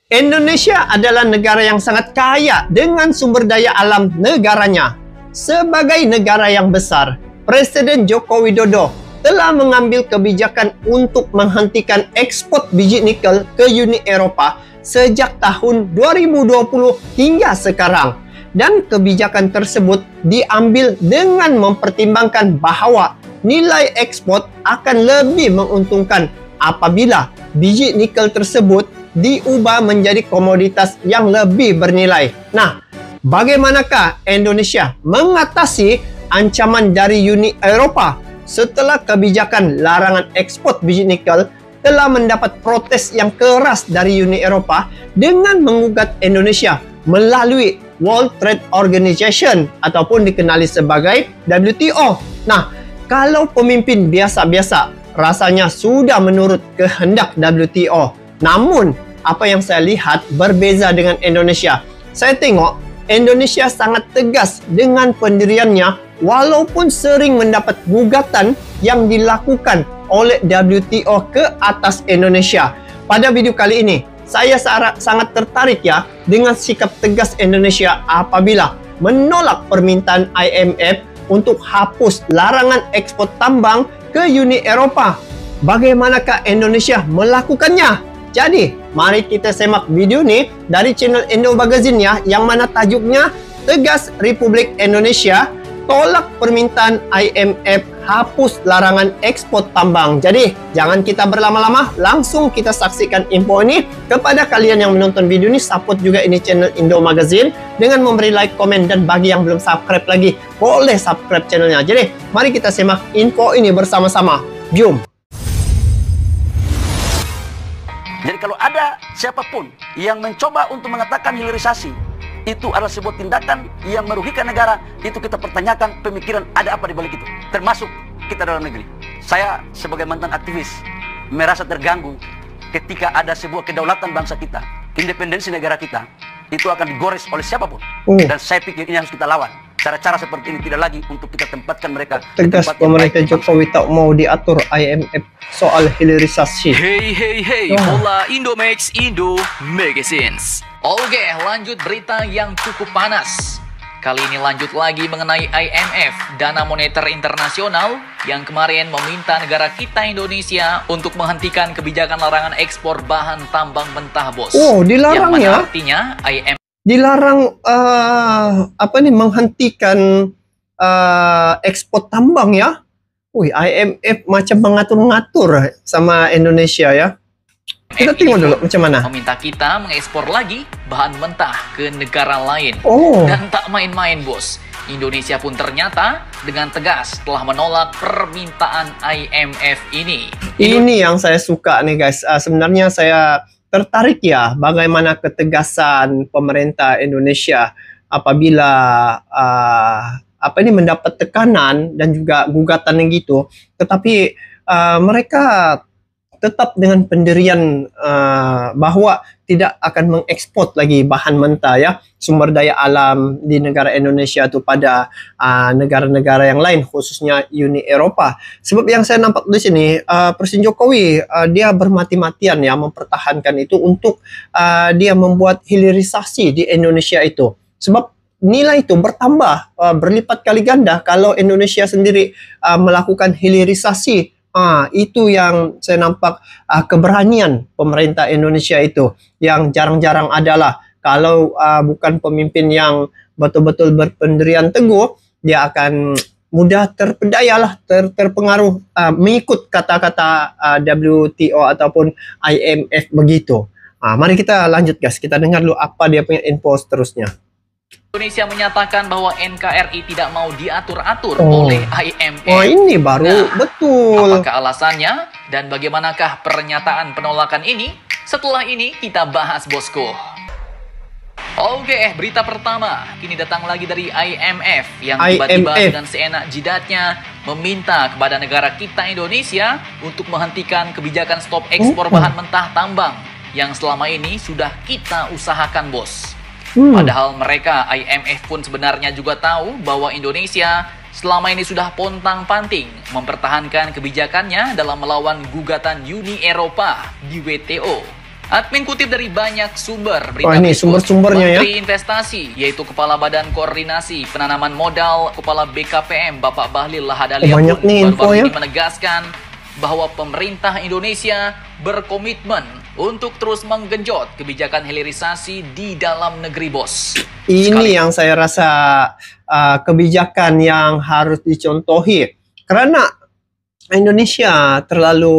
Indonesia adalah negara yang sangat kaya dengan sumber daya alam negaranya. Sebagai negara yang besar, Presiden Joko Widodo telah mengambil kebijakan untuk menghentikan ekspor biji nikel ke Uni Eropa sejak tahun 2020 hingga sekarang. Dan kebijakan tersebut diambil dengan mempertimbangkan bahawa nilai ekspor akan lebih menguntungkan apabila biji nikel tersebut diubah menjadi komoditas yang lebih bernilai. Nah, bagaimanakah Indonesia mengatasi ancaman dari Uni Eropa setelah kebijakan larangan ekspor biji nikel telah mendapat protes yang keras dari Uni Eropa dengan mengugat Indonesia melalui World Trade Organization ataupun dikenali sebagai WTO. Nah, kalau pemimpin biasa-biasa rasanya sudah menurut kehendak WTO. Namun, apa yang saya lihat berbeza dengan Indonesia. Saya tengok Indonesia sangat tegas dengan pendiriannya walaupun sering mendapat gugatan yang dilakukan oleh WTO ke atas Indonesia. Pada video kali ini, saya sangat tertarik ya dengan sikap tegas Indonesia apabila menolak permintaan IMF untuk hapus larangan ekspor tambang ke Uni Eropa. Bagaimanakah Indonesia melakukannya? Jadi, mari kita semak video ini dari channel Indo Magazine ya, yang mana tajuknya Tegas Republik Indonesia tolak permintaan IMF hapus larangan ekspor tambang. Jadi, jangan kita berlama-lama, langsung kita saksikan info ini. Kepada kalian yang menonton video ini, support juga ini channel Indo Magazine dengan memberi like, komen, dan bagi yang belum subscribe lagi, boleh subscribe channelnya. Jadi, mari kita simak info ini bersama-sama. Jom! Jadi kalau ada siapapun yang mencoba untuk mengatakan hilirisasi itu adalah sebuah tindakan yang merugikan negara, itu kita pertanyakan pemikiran ada apa di balik itu, termasuk kita dalam negeri. Saya sebagai mantan aktivis merasa terganggu ketika ada sebuah kedaulatan bangsa kita, independensi negara kita, itu akan digores oleh siapapun. Dan saya pikir ini harus kita lawan. Cara-cara seperti ini tidak lagi untuk kita tempatkan mereka. Tegas pemerintah Jokowi tak mau diatur IMF soal hilirisasi. Hey, bola Indomax Indo Magazines. Oke, lanjut berita yang cukup panas. Kali ini lanjut lagi mengenai IMF, Dana Moneter Internasional, yang kemarin meminta negara kita Indonesia untuk menghentikan kebijakan larangan ekspor bahan tambang mentah, bos. Oh, dilarang yang mana ya? Artinya IMF Dilarang menghentikan ekspor tambang ya. Wih, IMF macam mengatur-ngatur sama Indonesia ya. Kita tengok dulu macam mana. Meminta kita mengekspor lagi bahan mentah ke negara lain. Oh. Dan tak main-main, bos. Indonesia pun ternyata dengan tegas telah menolak permintaan IMF ini. Ini yang saya suka nih guys. Sebenarnya saya tertarik ya bagaimana ketegasan pemerintah Indonesia apabila mendapat tekanan dan juga gugatan yang gitu, tetapi mereka tetap dengan pendirian bahwa tidak akan mengekspor lagi bahan mentah ya, sumber daya alam di negara Indonesia itu pada negara-negara yang lain, khususnya Uni Eropa. Sebab yang saya nampak di sini, Presiden Jokowi dia bermati-matian ya mempertahankan itu untuk dia membuat hilirisasi di Indonesia itu. Sebab nilai itu bertambah berlipat kali ganda kalau Indonesia sendiri melakukan hilirisasi. Itu yang saya nampak keberanian pemerintah Indonesia itu yang jarang-jarang adalah. Kalau bukan pemimpin yang betul-betul berpendirian teguh, dia akan mudah terpedaya terpengaruh mengikut kata-kata WTO ataupun IMF begitu. Mari kita lanjut guys, kita dengar dulu apa dia punya info seterusnya. Indonesia menyatakan bahwa NKRI tidak mau diatur-atur oleh IMF. Oh, ini baru betul. Apakah alasannya dan bagaimanakah pernyataan penolakan ini? Setelah ini kita bahas, bosku. Oke, berita pertama ini datang lagi dari IMF yang tiba-tiba dengan seenak jidatnya meminta kepada negara kita Indonesia untuk menghentikan kebijakan stop ekspor bahan mentah tambang yang selama ini sudah kita usahakan, bos. Padahal mereka, IMF pun sebenarnya juga tahu bahwa Indonesia selama ini sudah pontang-panting mempertahankan kebijakannya dalam melawan gugatan Uni Eropa di WTO. Admin kutip dari banyak sumber berita Oh, ini berikut. sumber-sumbernya ya. Menteri Investasi, yaitu Kepala Badan Koordinasi Penanaman Modal, Kepala BKPM, Bapak Bahlil Lahadalia banyak pun nih info baru-baru ya. ini menegaskan bahwa pemerintah Indonesia berkomitmen untuk terus menggenjot kebijakan hilirisasi di dalam negeri, bos. Ini yang saya rasa kebijakan yang harus dicontohi. Karena Indonesia terlalu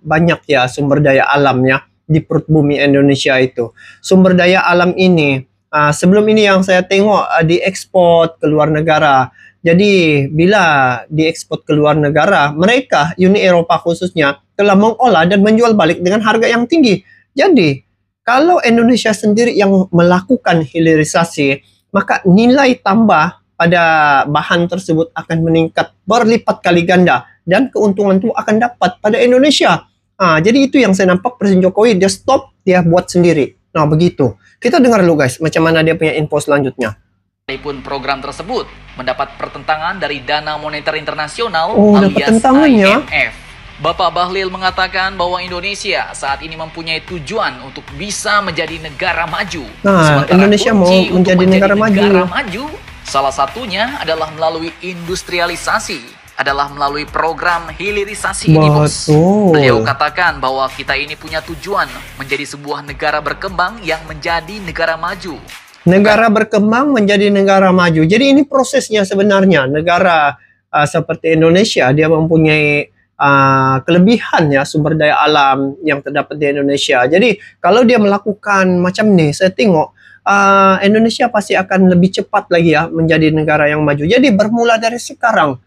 banyak ya sumber daya alamnya di perut bumi Indonesia itu. Sumber daya alam ini, sebelum ini yang saya tengok diekspor ke luar negara. Jadi bila diekspor ke luar negara, mereka, Uni Eropa khususnya, telah mengolah dan menjual balik dengan harga yang tinggi. Jadi, kalau Indonesia sendiri yang melakukan hilirisasi, maka nilai tambah pada bahan tersebut akan meningkat berlipat kali ganda dan keuntungan itu akan dapat pada Indonesia. Jadi itu yang saya nampak Presiden Jokowi dia stop, dia buat sendiri. Nah begitu. Kita dengar dulu guys, macam mana dia punya info selanjutnya. Walaupun program tersebut mendapat pertentangan dari Dana Moneter Internasional dapat alias tentangannya. IMF. Bapak Bahlil mengatakan bahwa Indonesia saat ini mempunyai tujuan untuk bisa menjadi negara maju. Nah, Sementara Indonesia mau kunci untuk menjadi negara maju, salah satunya adalah melalui industrialisasi, adalah melalui program hilirisasi ini, bos. Beliau katakan bahwa kita ini punya tujuan menjadi sebuah negara berkembang yang menjadi negara maju. Negara berkembang menjadi negara maju. Jadi ini prosesnya sebenarnya. Negara seperti Indonesia, dia mempunyai kelebihan ya sumber daya alam yang terdapat di Indonesia. Jadi kalau dia melakukan macam ini, saya tengok Indonesia pasti akan lebih cepat lagi ya menjadi negara yang maju. Jadi bermula dari sekarang.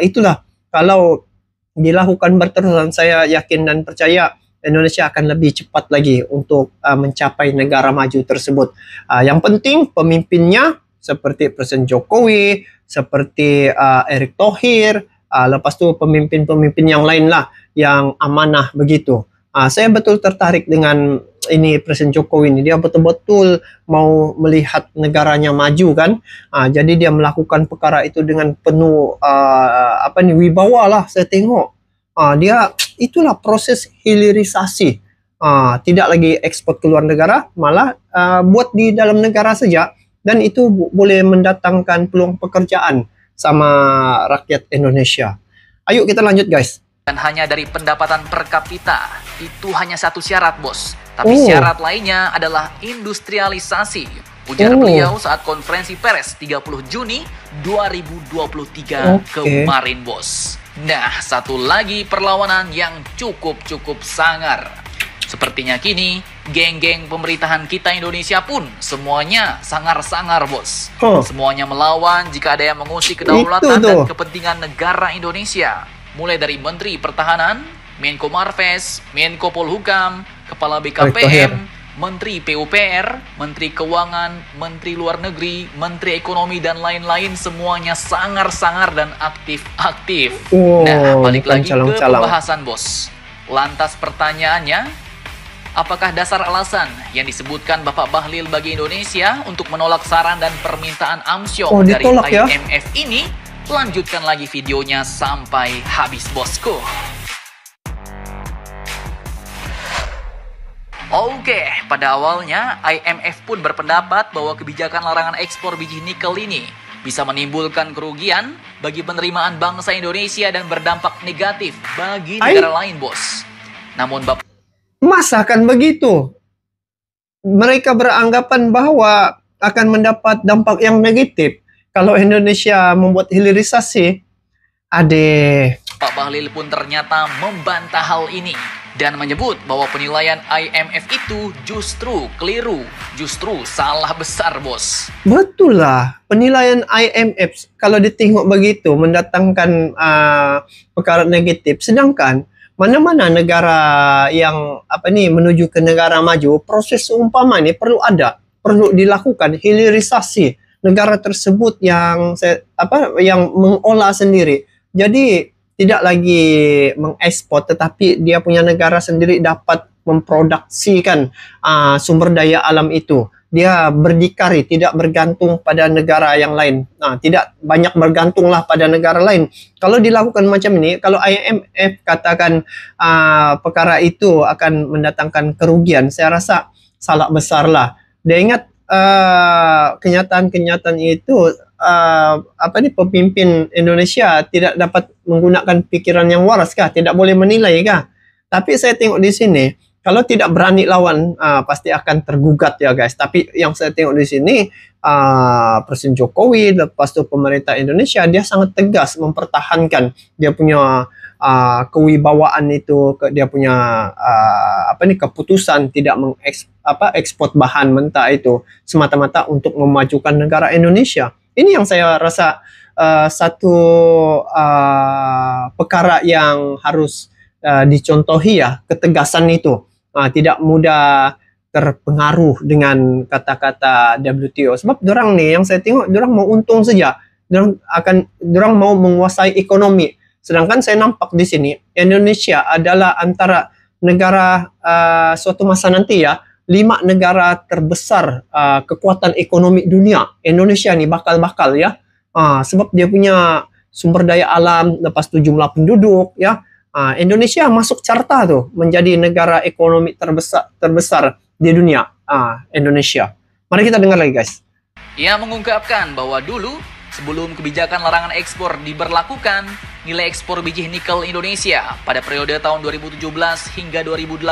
Itulah kalau dilakukan berterusan, saya yakin dan percaya Indonesia akan lebih cepat lagi untuk mencapai negara maju tersebut. Yang penting pemimpinnya seperti Presiden Jokowi, seperti Erick Thohir, lepas tu pemimpin-pemimpin yang lain lah yang amanah begitu. Saya betul tertarik dengan ini Presiden Jokowi ini. Dia betul-betul mau melihat negaranya maju kan. Jadi dia melakukan perkara itu dengan penuh wibawa lah saya tengok. Dia itulah proses hilirisasi. Tidak lagi ekspor ke luar negara, malah buat di dalam negara saja, dan itu boleh mendatangkan peluang pekerjaan sama rakyat Indonesia. Ayo kita lanjut guys. Dan hanya dari pendapatan per kapita, itu hanya satu syarat, bos. Tapi syarat lainnya adalah industrialisasi. Ujar beliau saat konferensi pers 30 Juni 2023 kemarin, bos. Nah, satu lagi perlawanan yang cukup sangar. Sepertinya kini, geng-geng pemerintahan kita Indonesia pun semuanya sangar-sangar, bos. Semuanya melawan jika ada yang mengusik kedaulatan dan kepentingan negara Indonesia. Mulai dari Menteri Pertahanan, Menko Marves, Menko Polhukam, Kepala BKPM, Menteri PUPR, Menteri Keuangan, Menteri Luar Negeri, Menteri Ekonomi, dan lain-lain, semuanya sangar-sangar dan aktif-aktif. Nah, balik lagi ke pembahasan, bos. Lantas pertanyaannya, apakah dasar alasan yang disebutkan Bapak Bahlil bagi Indonesia untuk menolak saran dan permintaan AMSYOM dari IMF ini? Lanjutkan lagi videonya sampai habis, bosku. Oke, pada awalnya IMF pun berpendapat bahwa kebijakan larangan ekspor biji nikel ini bisa menimbulkan kerugian bagi penerimaan bangsa Indonesia dan berdampak negatif bagi negara lain, bos. Namun masa akan begitu? Mereka beranggapan bahwa akan mendapat dampak yang negatif kalau Indonesia membuat hilirisasi. Pak Bahlil pun ternyata membantah hal ini dan menyebut bahwa penilaian IMF itu justru keliru, justru salah besar, bos. Betul lah, penilaian IMF kalau ditengok begitu mendatangkan perkara negatif. Sedangkan mana-mana negara yang menuju ke negara maju, proses seumpama ini perlu dilakukan hilirisasi negara tersebut yang mengolah sendiri. Jadi tidak lagi mengekspor, tetapi dia punya negara sendiri dapat memproduksikan sumber daya alam itu. dia berdikari, tidak bergantung pada negara yang lain. Nah, tidak banyak bergantunglah pada negara lain. Kalau dilakukan macam ini, kalau IMF katakan perkara itu akan mendatangkan kerugian, saya rasa salah besar lah. Dia ingat kenyataan-kenyataan itu, pemimpin Indonesia tidak dapat menggunakan pikiran yang waras kah? Tidak boleh menilai kah? Tapi saya tengok di sini, kalau tidak berani lawan, pasti akan tergugat ya guys. Tapi yang saya tengok di sini, Presiden Jokowi, lepas itu pemerintah Indonesia, dia sangat tegas mempertahankan dia punya kewibawaan itu, dia punya keputusan tidak ekspor bahan mentah itu semata-mata untuk memajukan negara Indonesia. Ini yang saya rasa satu perkara yang harus dicontohi ya, ketegasan itu. Tidak mudah terpengaruh dengan kata-kata WTO, sebab dorang nih yang saya tengok, dorang mau untung saja, dorang mau menguasai ekonomi. Sedangkan saya nampak di sini Indonesia adalah antara negara suatu masa nanti ya, 5 negara terbesar kekuatan ekonomi dunia. Indonesia nih bakal ya, sebab dia punya sumber daya alam, lepas itu jumlah penduduk ya. Indonesia masuk carta tuh menjadi negara ekonomi terbesar di dunia. Indonesia. Mari kita dengar lagi guys. Ia mengungkapkan bahwa dulu sebelum kebijakan larangan ekspor diberlakukan, nilai ekspor biji nikel Indonesia pada periode tahun 2017 hingga 2018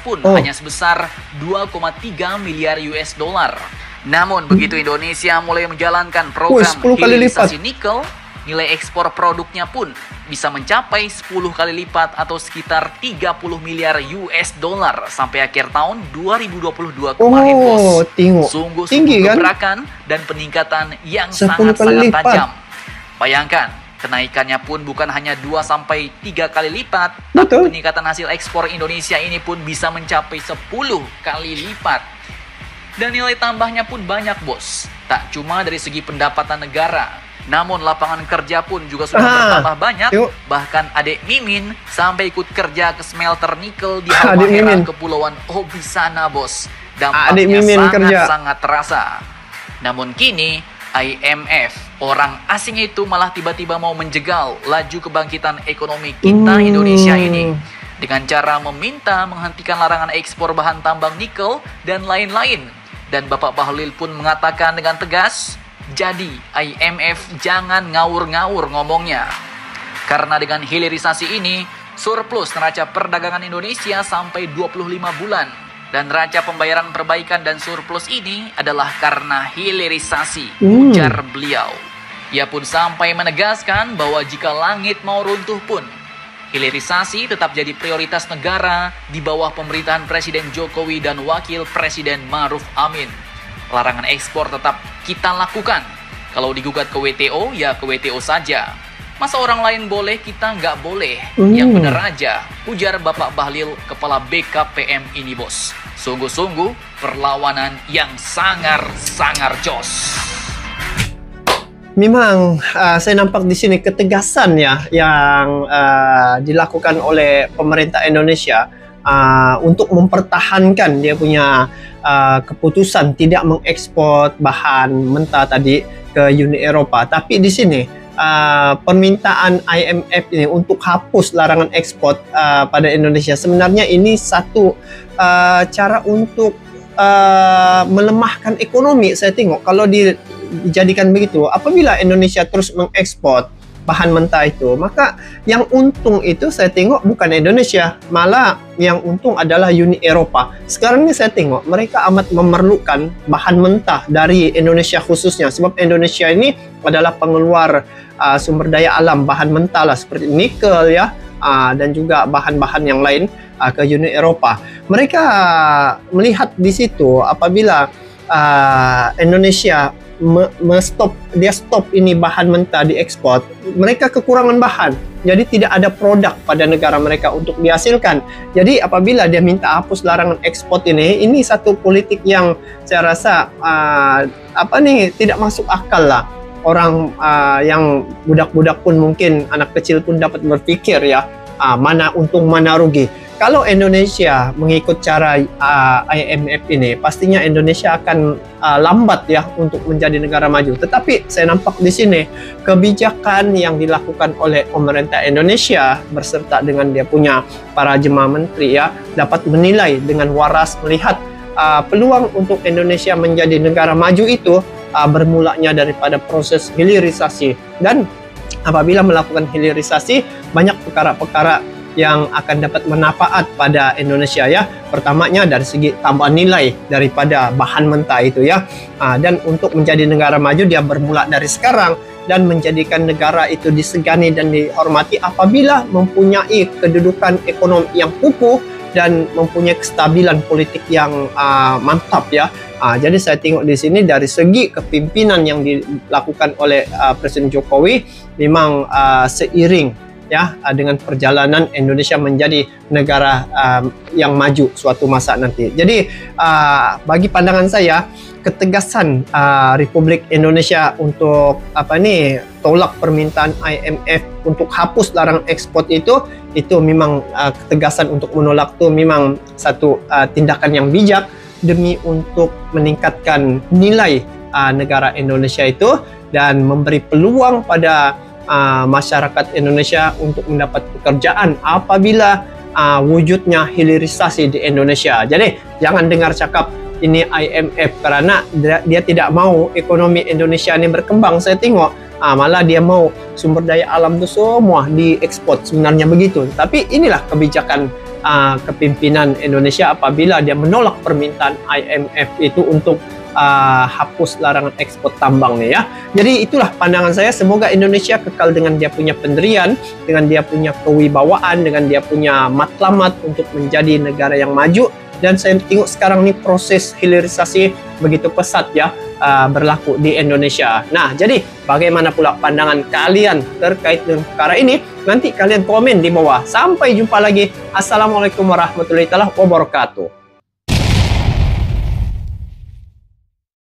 pun hanya sebesar 2,3 miliar US dollar. Namun begitu Indonesia mulai menjalankan program hilirisasi nikel, nilai ekspor produknya pun bisa mencapai 10 kali lipat atau sekitar 30 miliar US dollar sampai akhir tahun 2022 kemarin, bos. Sungguh gebrakan dan peningkatan yang sangat-sangat tajam. Bayangkan, kenaikannya pun bukan hanya 2-3 kali lipat, tapi peningkatan hasil ekspor Indonesia ini pun bisa mencapai 10 kali lipat. Dan nilai tambahnya pun banyak, bos. Tak cuma dari segi pendapatan negara, namun lapangan kerja pun juga sudah bertambah banyak. Bahkan adik Mimin sampai ikut kerja ke smelter nikel di Halmahera, Kepulauan Obi sana, bos. Dampaknya sangat terasa. Namun kini IMF, orang asing itu malah tiba-tiba mau menjegal laju kebangkitan ekonomi kita Indonesia ini dengan cara meminta menghentikan larangan ekspor bahan tambang nikel dan lain-lain. Dan Bapak Bahlil pun mengatakan dengan tegas, jadi IMF jangan ngawur-ngawur ngomongnya. Karena dengan hilirisasi ini, surplus neraca perdagangan Indonesia sampai 25 bulan. Dan neraca pembayaran perbaikan dan surplus ini adalah karena hilirisasi, ujar beliau. Ia pun sampai menegaskan bahwa jika langit mau runtuh pun, hilirisasi tetap jadi prioritas negara di bawah pemerintahan Presiden Jokowi dan Wakil Presiden Ma'ruf Amin. Larangan ekspor tetap kita lakukan. Kalau digugat ke WTO, ya ke WTO saja. Masa orang lain boleh, kita nggak boleh. Yang benar aja, ujar Bapak Bahlil, Kepala BKPM ini, bos. Sungguh-sungguh perlawanan yang sangar-sangar jos. Memang saya nampak di sini ketegasan ya yang dilakukan oleh pemerintah Indonesia untuk mempertahankan dia punya keputusan tidak mengekspor bahan mentah tadi ke Uni Eropa. Tapi di sini permintaan IMF ini untuk hapus larangan ekspor pada Indonesia, sebenarnya ini satu cara untuk melemahkan ekonomi. Saya tengok kalau dijadikan begitu, apabila Indonesia terus mengekspor bahan mentah itu, maka yang untung itu saya tengok bukan Indonesia, malah yang untung adalah Uni Eropa. Sekarang ini saya tengok mereka amat memerlukan bahan mentah dari Indonesia khususnya, sebab Indonesia ini adalah pengeluar sumber daya alam bahan mentah lah, seperti nikel ya, dan juga bahan-bahan yang lain ke Uni Eropa. Mereka melihat di situ apabila Indonesia stop ini bahan mentah diekspor, mereka kekurangan bahan, jadi tidak ada produk pada negara mereka untuk dihasilkan. Jadi apabila dia minta hapus larangan ekspor ini satu politik yang saya rasa tidak masuk akal lah. Orang yang budak-budak pun mungkin anak kecil pun dapat berpikir ya, mana untung mana rugi. Kalau Indonesia mengikut cara IMF ini, pastinya Indonesia akan lambat ya untuk menjadi negara maju. Tetapi saya nampak di sini kebijakan yang dilakukan oleh pemerintah Indonesia berserta dengan dia punya para jemaah menteri ya dapat menilai dengan waras, melihat peluang untuk Indonesia menjadi negara maju itu bermulanya daripada proses hilirisasi. Dan apabila melakukan hilirisasi, banyak perkara-perkara yang akan dapat manfaat pada Indonesia ya. Pertamanya dari segi tambahan nilai daripada bahan mentah itu ya. Dan untuk menjadi negara maju dia bermula dari sekarang dan menjadikan negara itu disegani dan dihormati apabila mempunyai kedudukan ekonomi yang kukuh dan mempunyai kestabilan politik yang mantap ya. Jadi saya tengok di sini dari segi kepimpinan yang dilakukan oleh Presiden Jokowi memang seiring ya dengan perjalanan Indonesia menjadi negara yang maju suatu masa nanti. Jadi bagi pandangan saya ketegasan Republik Indonesia untuk tolak permintaan IMF untuk hapus larangan ekspor itu memang ketegasan untuk menolak itu memang satu tindakan yang bijak demi untuk meningkatkan nilai negara Indonesia itu dan memberi peluang pada masyarakat Indonesia untuk mendapat pekerjaan apabila wujudnya hilirisasi di Indonesia. Jadi jangan dengar cakap ini IMF karena dia tidak mau ekonomi Indonesia ini berkembang. Saya tengok malah dia mau sumber daya alam itu semua diekspor, sebenarnya begitu. Tapi inilah kebijakan kepimpinan Indonesia apabila dia menolak permintaan IMF itu untuk hapus larangan ekspor tambang nih ya. Jadi itulah pandangan saya, semoga Indonesia kekal dengan dia punya pendirian, dengan dia punya kewibawaan, dengan dia punya matlamat untuk menjadi negara yang maju. Dan saya tengok sekarang nih proses hilirisasi begitu pesat ya berlaku di Indonesia. Nah, jadi bagaimana pula pandangan kalian terkait dengan perkara ini? Nanti kalian komen di bawah. Sampai jumpa lagi. Assalamualaikum warahmatullahi wabarakatuh.